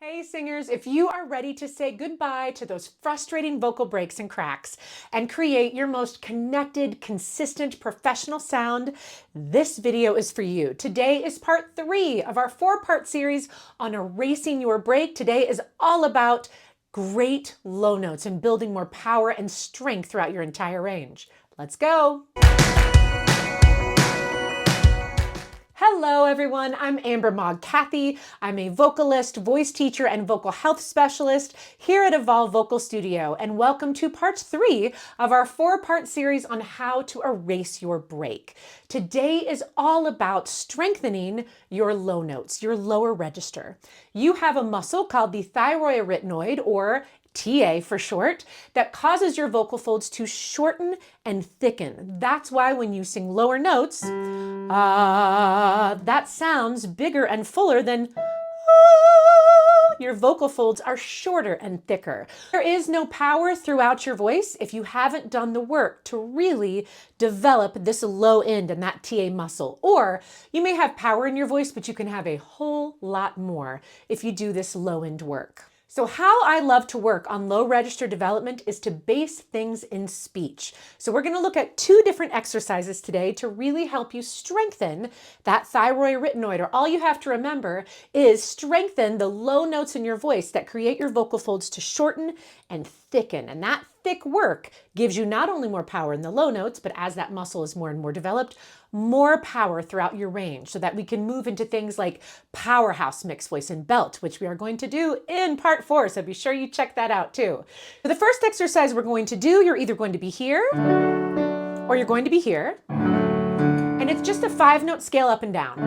Hey singers, if you are ready to say goodbye to those frustrating vocal breaks and cracks and create your most connected, consistent professional sound, this video is for you. Today is part 3 of our 4-part series on erasing your break. Today is all about great low notes and building more power and strength throughout your entire range. Let's go. Hello everyone, I'm Amber Maud Cathy. I'm a vocalist, voice teacher, and vocal health specialist here at Evolve Vocal Studio, and welcome to part 3 of our 4-part series on how to erase your break. Today is all about strengthening your low notes, your lower register. You have a muscle called the thyroid, or TA for short, that causes your vocal folds to shorten and thicken. That's why when you sing lower notes, that sounds bigger and fuller than your vocal folds are shorter and thicker. There is no power throughout your voice if you haven't done the work to really develop this low end and that TA muscle. Or you may have power in your voice, but you can have a whole lot more if you do this low end work. So how I love to work on low register development is to base things in speech. So we're going to look at 2 different exercises today to really help you strengthen that thyroid, or all you have to remember is strengthen the low notes in your voice that create your vocal folds to shorten and thicken. And that thick work gives you not only more power in the low notes, but as that muscle is more and more developed, more power throughout your range so that we can move into things like powerhouse mixed voice and belt, which we are going to do in part 4. So be sure you check that out too. For the first exercise we're going to do, you're either going to be here or you're going to be here. And it's just a 5-note scale up and down.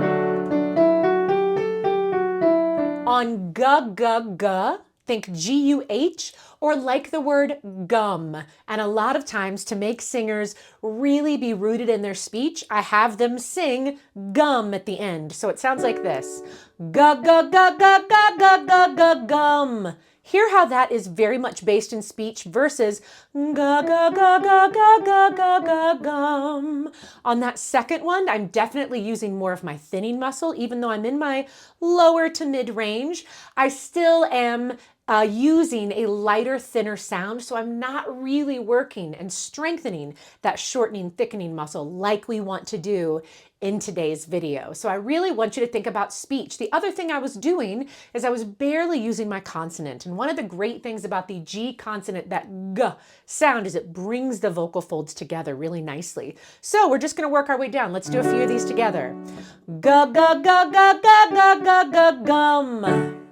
On g, g, g, think G-U-H, or like the word gum. And a lot of times to make singers really be rooted in their speech, I have them sing gum at the end. So it sounds like this. Ga, ga, ga, ga, ga, ga, ga, ga, gum. Hear how that is very much based in speech versus ga, ga, ga, ga, ga, ga, ga, ga, gum. On that second one, I'm definitely using more of my thinning muscle. Even though I'm in my lower to mid range, I still am using a lighter, thinner sound, so I'm not really working and strengthening that shortening, thickening muscle like we want to do in today's video. So I really want you to think about speech. The other thing I was doing is I was barely using my consonant. And one of the great things about the G consonant, that G sound, is it brings the vocal folds together really nicely. So we're just going to work our way down. Let's do a few of these together. Ga, ga, ga, ga, ga, ga, ga, ga, gum.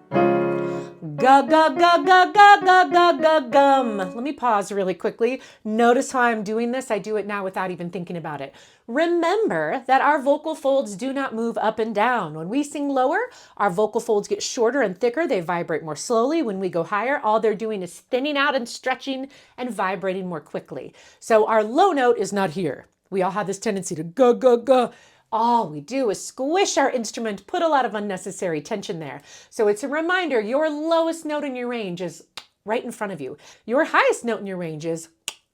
Ga, ga, ga, ga, ga, ga, ga, ga, gum. Let me pause really quickly. Notice how I'm doing this. I do it now without even thinking about it. Remember that our vocal folds do not move up and down. When we sing lower, our vocal folds get shorter and thicker. They vibrate more slowly. When we go higher, all they're doing is thinning out and stretching and vibrating more quickly. So our low note is not here. We all have this tendency to go, go, go. All we do is squish our instrument, put a lot of unnecessary tension there. So it's a reminder, your lowest note in your range is right in front of you. Your highest note in your range is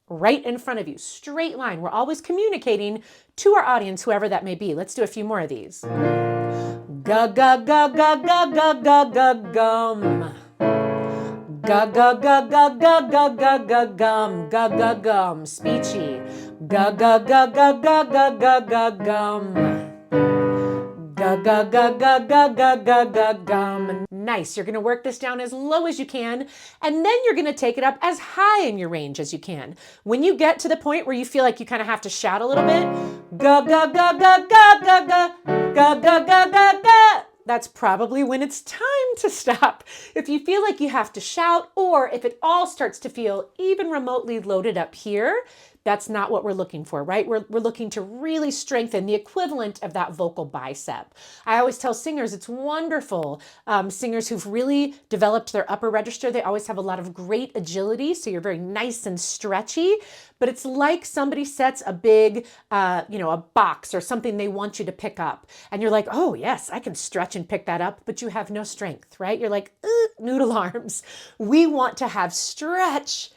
right in front of you. Straight line. We're always communicating to our audience, whoever that may be. Let's do a few more of these. Ga, ga, ga, ga, ga, ga, ga, ga, gum. Ga, ga, ga, ga, ga, ga, ga, ga, gum. Ga, ga, gum. Speechy. Ga, ga, ga, ga, ga, ga, ga, ga, gum. Ga, ga, ga, ga, ga, ga, ga, ga, gum. Nice. You're going to work this down as low as you can, and then you're going to take it up as high in your range as you can. When you get to the point where you feel like you kind of have to shout a little bit, ga, ga, ga, ga, ga, ga, ga, ga, ga, ga, ga, ga, that's probably when it's time to stop. If you feel like you have to shout, or if it all starts to feel even remotely loaded up here, that's not what we're looking for, right? We're looking to really strengthen the equivalent of that vocal bicep. I always tell singers, it's wonderful. Singers who've really developed their upper register, they always have a lot of great agility, so you're very nice and stretchy, but it's like somebody sets a big, a box or something they want you to pick up. And you're like, oh yes, I can stretch and pick that up, but you have no strength, right? You're like, noodle arms. We want to have stretch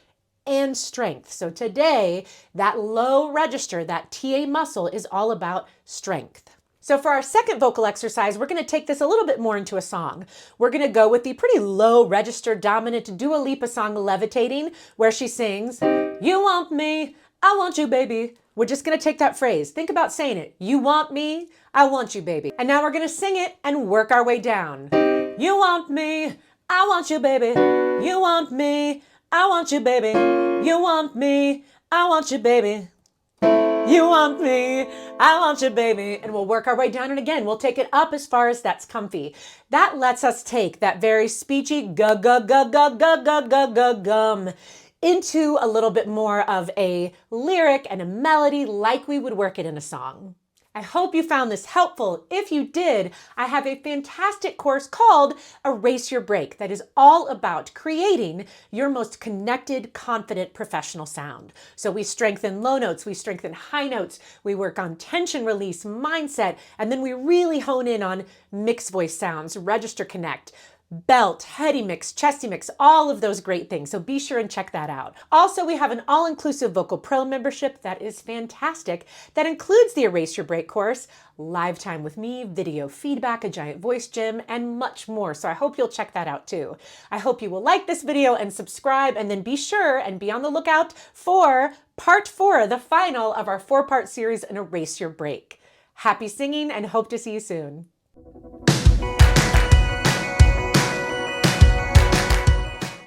and strength. So today, that low register, that TA muscle, is all about strength. So for our second vocal exercise, we're going to take this a little bit more into a song. We're going to go with the pretty low register dominant Dua Lipa song, Levitating, where she sings, "You want me, I want you, baby." We're just going to take that phrase. Think about saying it. You want me, I want you, baby. And now we're going to sing it and work our way down. You want me, I want you, baby. You want me, I want you, baby. You want me, I want you, baby. You want me, I want you, baby. And we'll work our way down. And again, we'll take it up as far as that's comfy. That lets us take that very speechy gum into a little bit more of a lyric and a melody like we would work it in a song. I hope you found this helpful. If you did, I have a fantastic course called Erase Your Break that is all about creating your most connected, confident professional sound. So we strengthen low notes, we strengthen high notes, we work on tension release, mindset, and then we really hone in on mixed voice sounds, register connect, belt, heady mix, chesty mix, all of those great things. So be sure and check that out. Also, we have an all-inclusive Vocal Pro membership that is fantastic. That includes the Erase Your Break course, live time with me, video feedback, a giant voice gym, and much more. So I hope you'll check that out too. I hope you will like this video and subscribe, and then be sure and be on the lookout for part 4, the final of our 4-part series in Erase Your Break. Happy singing and hope to see you soon.